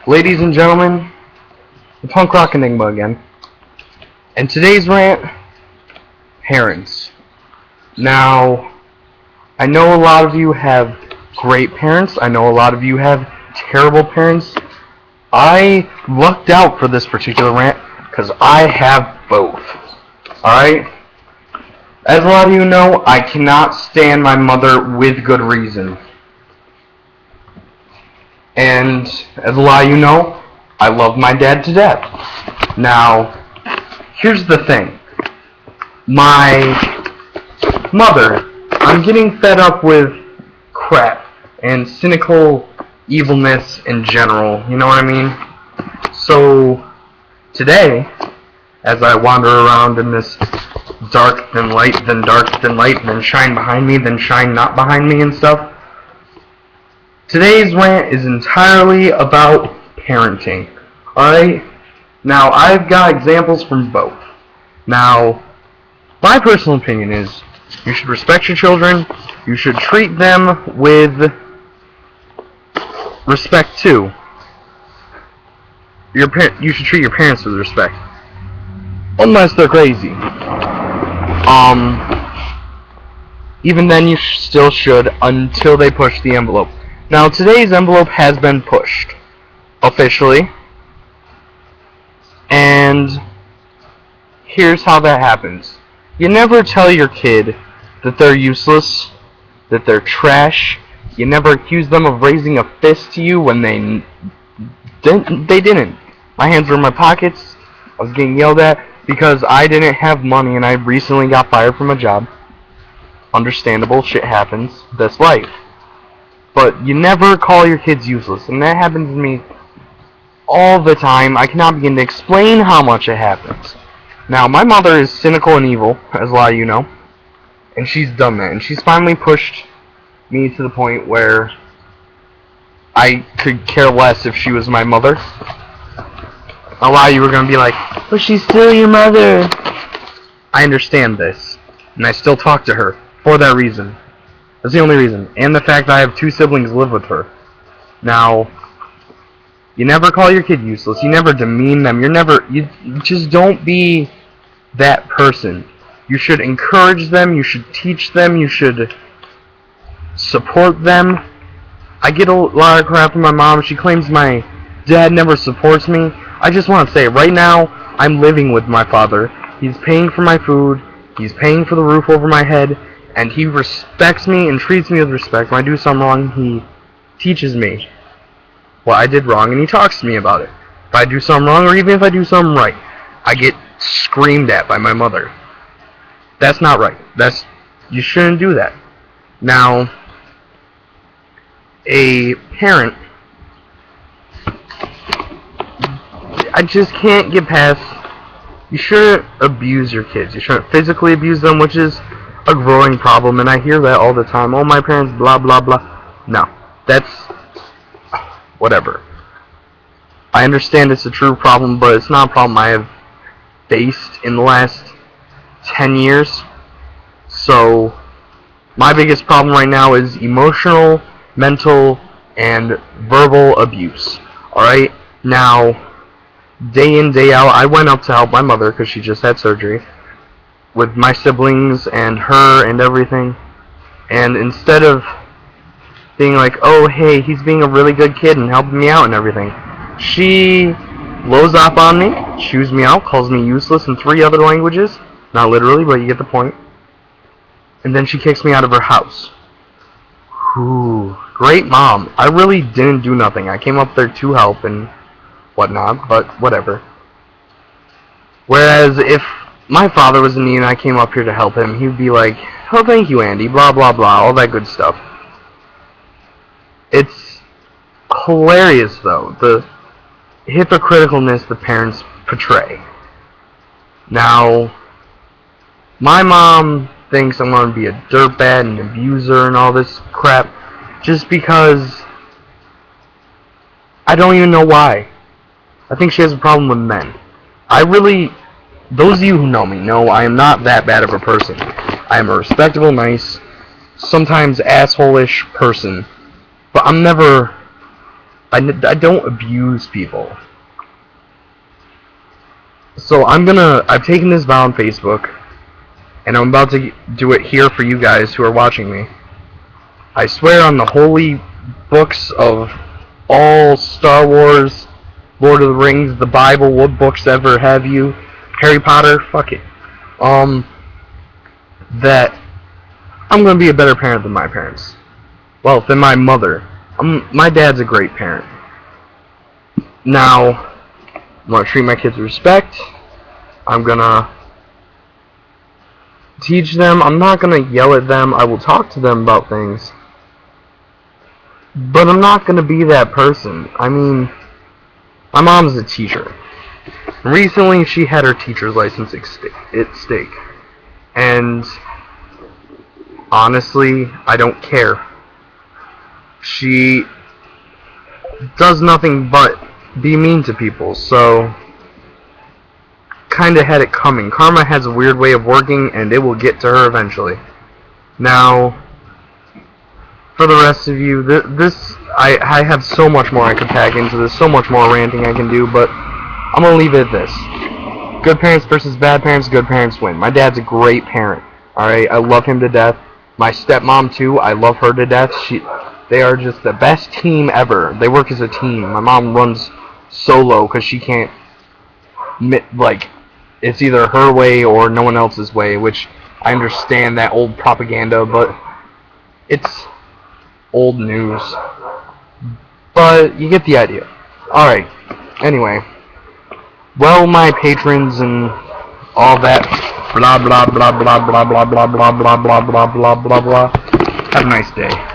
Ladies and gentlemen, the punk rock enigma again. And today's rant, parents. Now, I know a lot of you have great parents. I know a lot of you have terrible parents. I lucked out for this particular rant because I have both. Alright? As a lot of you know, I cannot stand my mother with good reason. And as a lot of you know, I love my dad to death. Now, here's the thing. My mother, I'm getting fed up with crap and cynical evilness in general, you know what I mean? So, today, as I wander around in this dark then light, then dark then light, then shine behind me, then shine not behind me and stuff, today's rant is entirely about parenting, alright? Now, I've got examples from both. Now, my personal opinion is you should respect your children, you should treat them with respect too. You should treat your parents with respect. Unless they're crazy. Even then you still should until they push the envelope. Now, today's envelope has been pushed. Officially. And here's how that happens. You never tell your kid that they're useless, that they're trash. You never accuse them of raising a fist to you when they didn't. My hands were in my pockets. I was getting yelled at because I didn't have money and I recently got fired from a job. Understandable, shit happens. That's life. But you never call your kids useless, and that happens to me all the time. I cannot begin to explain how much it happens. Now, my mother is cynical and evil, as a lot of you know, and she's done that, and she's finally pushed me to the point where I could care less if she was my mother. A lot of you are going to be like, but she's still your mother. I understand this, and I still talk to her for that reason. That's the only reason. And the fact that I have two siblings live with her. Now, you never call your kid useless. You never demean them. You just don't be that person. You should encourage them. You should teach them. You should support them. I get a lot of crap from my mom. She claims my dad never supports me. I just want to say, right now, I'm living with my father. He's paying for my food. He's paying for the roof over my head. And he respects me and treats me with respect. When I do something wrong, he teaches me what I did wrong, and he talks to me about it. If I do something wrong, or even if I do something right, I get screamed at by my mother. That's not right. You shouldn't do that. Now, a parent, I just can't get past, you shouldn't abuse your kids. You shouldn't physically abuse them, which is a growing problem, and I hear that all the time. Oh, my parents, blah, blah, blah. No, that's whatever. I understand it's a true problem, but it's not a problem I have faced in the last 10 years. So, my biggest problem right now is emotional, mental, and verbal abuse. Alright? Now, day in, day out, I went up to help my mother because she just had surgery with my siblings and her and everything. And instead of being like, oh, hey, he's being a really good kid and helping me out and everything, she blows up on me, chews me out, calls me useless in 3 other languages. Not literally, but you get the point. And then she kicks me out of her house. Ooh, great mom. I really didn't do nothing. I came up there to help and whatnot, but whatever. Whereas if my father was in need and I came up here to help him, he'd be like, oh, thank you, Andy, blah, blah, blah, all that good stuff. It's hilarious, though, the hypocriticalness the parents portray. Now, my mom thinks I'm going to be a dirtbag and an abuser and all this crap just because I don't even know why. I think she has a problem with men. Those of you who know me know I am not that bad of a person. I am a respectable, nice, sometimes asshole-ish person, but I'm never I don't abuse people. So I've taken this vow on Facebook, and I'm about to do it here for you guys who are watching me. I swear on the holy books of all Star Wars, Lord of the Rings, the Bible, what books ever have you, Harry Potter, fuck it. That I'm gonna be a better parent than my parents. Well, than my mother. My dad's a great parent. Now, I'm gonna treat my kids with respect. I'm gonna teach them. I'm not gonna yell at them. I will talk to them about things. But I'm not gonna be that person. I mean, my mom's a teacher. Recently, she had her teacher's license at stake. And honestly, I don't care. She does nothing but be mean to people, so kinda had it coming. Karma has a weird way of working, and it will get to her eventually. Now, for the rest of you, I have so much more I could pack into this, so much more ranting I can do, but I'm gonna leave it at this. Good parents versus bad parents, good parents win. My dad's a great parent, alright? I love him to death. My stepmom, too, I love her to death. They are just the best team ever. They work as a team. My mom runs solo because she can't, like, it's either her way or no one else's way, which I understand that old propaganda, but it's old news. But you get the idea. Alright, anyway. Well, my patrons and all that blah blah blah blah blah blah blah blah blah blah blah blah blah blah blah. Have a nice day.